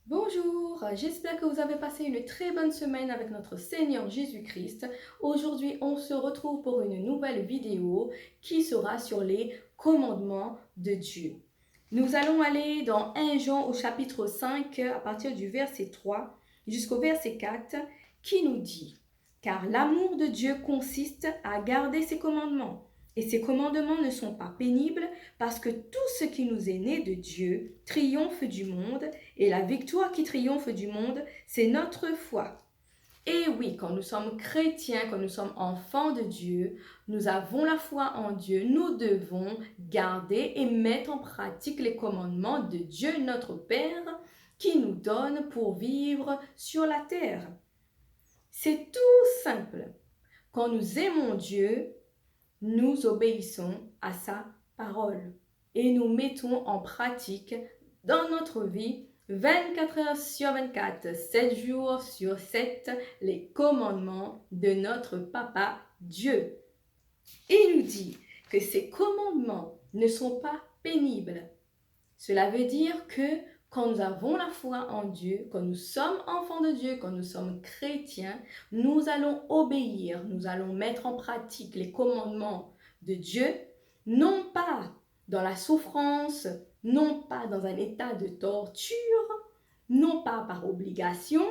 Bonjour, j'espère que vous avez passé une très bonne semaine avec notre Seigneur Jésus-Christ. Aujourd'hui, on se retrouve pour une nouvelle vidéo qui sera sur les commandements de Dieu. Nous allons aller dans 1 Jean au chapitre 5 à partir du verset 3 jusqu'au verset 4 qui nous dit « Car l'amour de Dieu consiste à garder ses commandements. Et ces commandements ne sont pas pénibles parce que tout ce qui nous est né de Dieu triomphe du monde et la victoire qui triomphe du monde, c'est notre foi. Et oui, quand nous sommes chrétiens, quand nous sommes enfants de Dieu, nous avons la foi en Dieu, nous devons garder et mettre en pratique les commandements de Dieu, notre Père, qui nous donne pour vivre sur la terre. C'est tout simple. Quand nous aimons Dieu, nous obéissons à sa parole et nous mettons en pratique dans notre vie 24 heures sur 24, 7 jours sur 7, les commandements de notre Papa Dieu. Il nous dit que ces commandements ne sont pas pénibles. Cela veut dire que quand nous avons la foi en Dieu, quand nous sommes enfants de Dieu, quand nous sommes chrétiens, nous allons obéir, nous allons mettre en pratique les commandements de Dieu, non pas dans la souffrance, non pas dans un état de torture, non pas par obligation,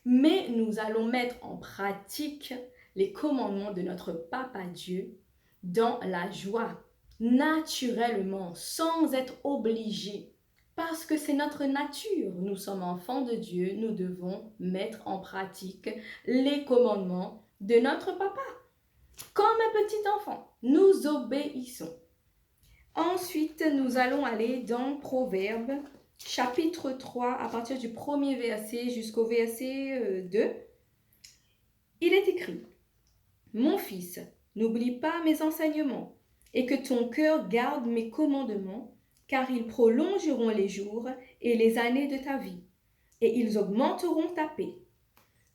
mais nous allons mettre en pratique les commandements de notre Papa Dieu dans la joie, naturellement, sans être obligés. Parce que c'est notre nature. Nous sommes enfants de Dieu, nous devons mettre en pratique les commandements de notre Papa. Comme un petit enfant, nous obéissons. Ensuite, nous allons aller dans Proverbes, chapitre 3, à partir du premier verset jusqu'au verset 2. Il est écrit « Mon fils, n'oublie pas mes enseignements, et que ton cœur garde mes commandements, car ils prolongeront les jours et les années de ta vie, et ils augmenteront ta paix. »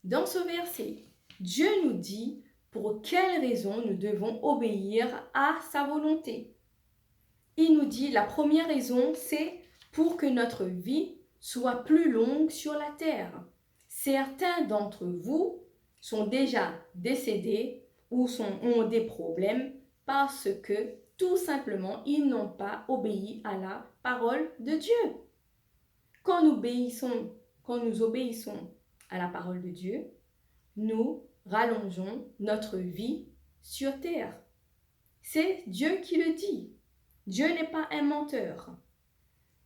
Dans ce verset, Dieu nous dit pour quelles raisons nous devons obéir à sa volonté. Il nous dit la première raison, c'est pour que notre vie soit plus longue sur la terre. Certains d'entre vous sont déjà décédés ou ont des problèmes parce que tout simplement, ils n'ont pas obéi à la parole de Dieu. Quand nous obéissons à la parole de Dieu, nous rallongeons notre vie sur terre. C'est Dieu qui le dit. Dieu n'est pas un menteur.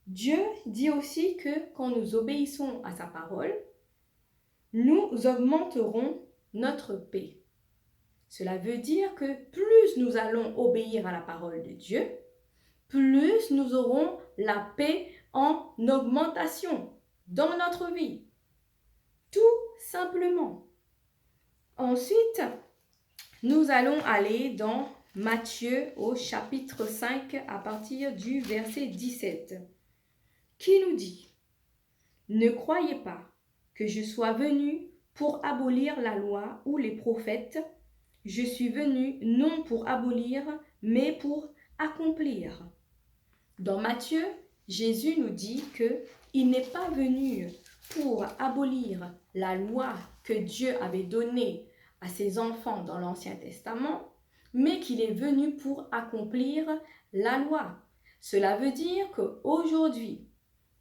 Dieu dit aussi que quand nous obéissons à sa parole, nous augmenterons notre paix. Cela veut dire que plus nous allons obéir à la parole de Dieu, plus nous aurons la paix en augmentation dans notre vie. Tout simplement. Ensuite, nous allons aller dans Matthieu au chapitre 5 à partir du verset 17, qui nous dit « Ne croyez pas que je sois venu pour abolir la loi ou les prophètes. Je suis venu non pour abolir, mais pour accomplir. » Dans Matthieu, Jésus nous dit qu'il n'est pas venu pour abolir la loi que Dieu avait donnée à ses enfants dans l'Ancien Testament, mais qu'il est venu pour accomplir la loi. Cela veut dire qu'aujourd'hui,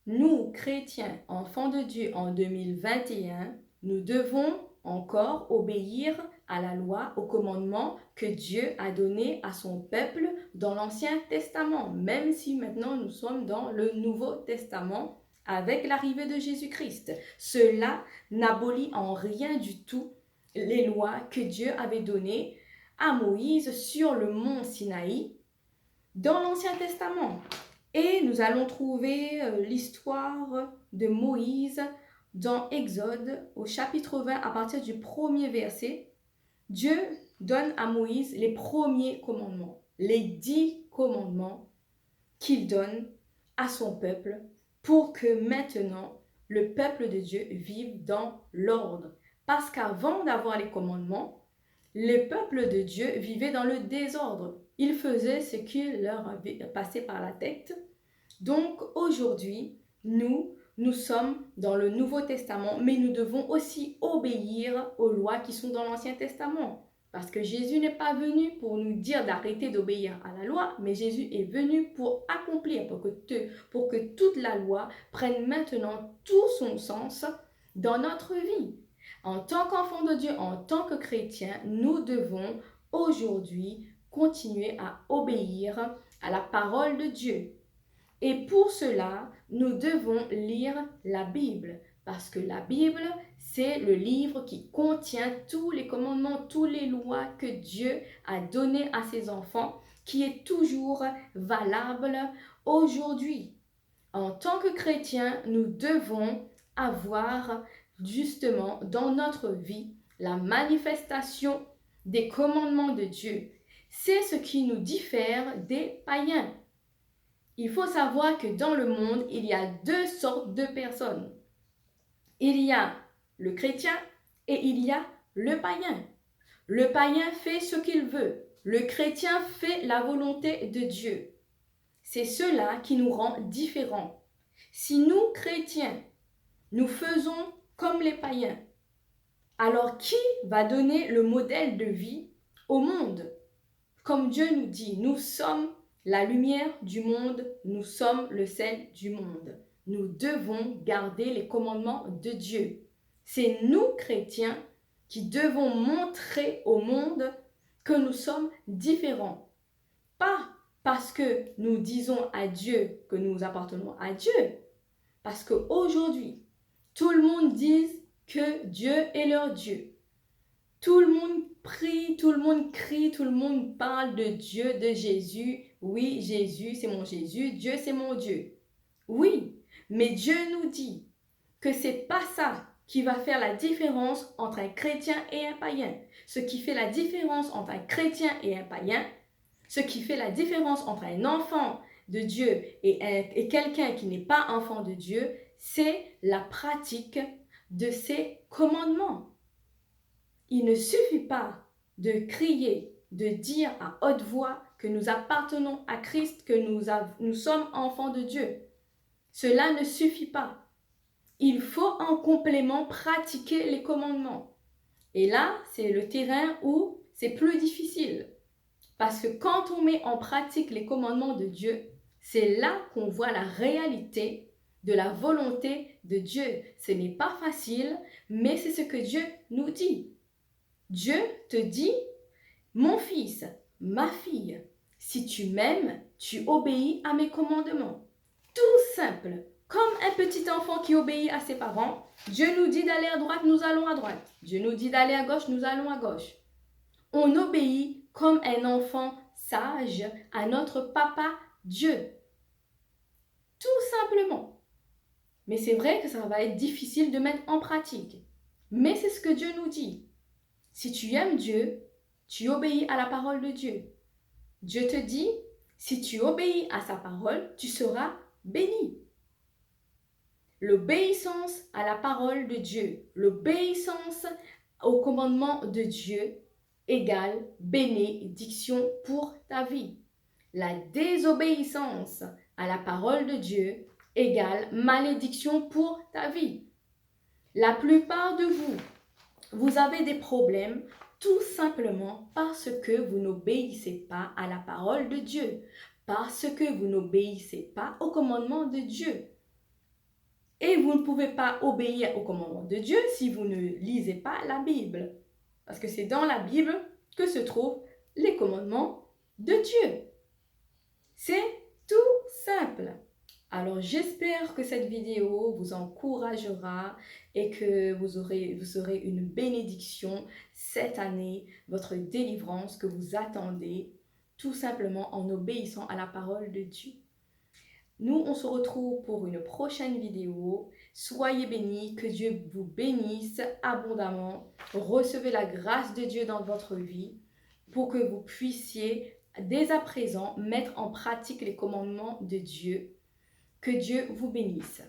nous, chrétiens, enfants de Dieu en 2021, nous devons encore obéir à la loi, au commandement que Dieu a donné à son peuple dans l'Ancien Testament, même si maintenant nous sommes dans le Nouveau Testament avec l'arrivée de Jésus-Christ. Cela n'abolit en rien du tout les lois que Dieu avait données à Moïse sur le mont Sinaï dans l'Ancien Testament. Et nous allons trouver l'histoire de Moïse dans Exode au chapitre 20 à partir du premier verset. Dieu donne à Moïse les premiers commandements, les 10 commandements qu'il donne à son peuple pour que maintenant le peuple de Dieu vive dans l'ordre. Parce qu'avant d'avoir les commandements, le peuple de Dieu vivait dans le désordre. Ils faisaient ce qui leur avait passé par la tête. Donc aujourd'hui, nous, nous sommes dans le Nouveau Testament, mais nous devons aussi obéir aux lois qui sont dans l'Ancien Testament. Parce que Jésus n'est pas venu pour nous dire d'arrêter d'obéir à la loi, mais Jésus est venu pour accomplir, pour que toute la loi prenne maintenant tout son sens dans notre vie. En tant qu'enfant de Dieu, en tant que chrétien, nous devons aujourd'hui continuer à obéir à la parole de Dieu. Et pour cela, nous devons lire la Bible, parce que la Bible, c'est le livre qui contient tous les commandements, toutes les lois que Dieu a données à ses enfants, qui est toujours valable aujourd'hui. En tant que chrétiens, nous devons avoir justement dans notre vie la manifestation des commandements de Dieu. C'est ce qui nous diffère des païens. Il faut savoir que dans le monde, il y a deux sortes de personnes. Il y a le chrétien et il y a le païen. Le païen fait ce qu'il veut. Le chrétien fait la volonté de Dieu. C'est cela qui nous rend différents. Si nous, chrétiens, nous faisons comme les païens, alors qui va donner le modèle de vie au monde? Comme Dieu nous dit, nous sommes la lumière du monde, nous sommes le sel du monde. Nous devons garder les commandements de Dieu. C'est nous, chrétiens, qui devons montrer au monde que nous sommes différents. Pas parce que nous disons à Dieu que nous appartenons à Dieu. Parce qu'aujourd'hui, tout le monde dit que Dieu est leur Dieu. Tout le monde prie, tout le monde crie, tout le monde parle de Dieu, de Jésus. Oui, Jésus, c'est mon Jésus. Dieu, c'est mon Dieu. Oui, mais Dieu nous dit que c'est pas ça qui va faire la différence entre un chrétien et un païen. Ce qui fait la différence entre un chrétien et un païen, ce qui fait la différence entre un enfant de Dieu et quelqu'un qui n'est pas enfant de Dieu, c'est la pratique de ses commandements. Il ne suffit pas de crier, de dire à haute voix que nous appartenons à Christ, que nous sommes enfants de Dieu. Cela ne suffit pas. Il faut en complément pratiquer les commandements. Et là, c'est le terrain où c'est plus difficile. Parce que quand on met en pratique les commandements de Dieu, c'est là qu'on voit la réalité de la volonté de Dieu. Ce n'est pas facile, mais c'est ce que Dieu nous dit. Dieu te dit, mon fils, ma fille, si tu m'aimes, tu obéis à mes commandements. Tout simple. Comme un petit enfant qui obéit à ses parents, Dieu nous dit d'aller à droite, nous allons à droite. Dieu nous dit d'aller à gauche, nous allons à gauche. On obéit comme un enfant sage à notre papa Dieu. Tout simplement. Mais c'est vrai que ça va être difficile de mettre en pratique. Mais c'est ce que Dieu nous dit. Si tu aimes Dieu, tu obéis à la parole de Dieu. Dieu te dit, si tu obéis à sa parole, tu seras béni. L'obéissance à la parole de Dieu, l'obéissance au commandement de Dieu égale bénédiction pour ta vie. La désobéissance à la parole de Dieu égale malédiction pour ta vie. La plupart de vous, vous avez des problèmes tout simplement parce que vous n'obéissez pas à la parole de Dieu, parce que vous n'obéissez pas au commandement de Dieu. Et vous ne pouvez pas obéir au commandement de Dieu si vous ne lisez pas la Bible. Parce que c'est dans la Bible que se trouvent les commandements de Dieu. C'est tout simple. Alors j'espère que cette vidéo vous encouragera et que vous serez une bénédiction cette année, votre délivrance que vous attendez, tout simplement en obéissant à la parole de Dieu. Nous, on se retrouve pour une prochaine vidéo. Soyez bénis, que Dieu vous bénisse abondamment. Recevez la grâce de Dieu dans votre vie pour que vous puissiez dès à présent mettre en pratique les commandements de Dieu. Que Dieu vous bénisse.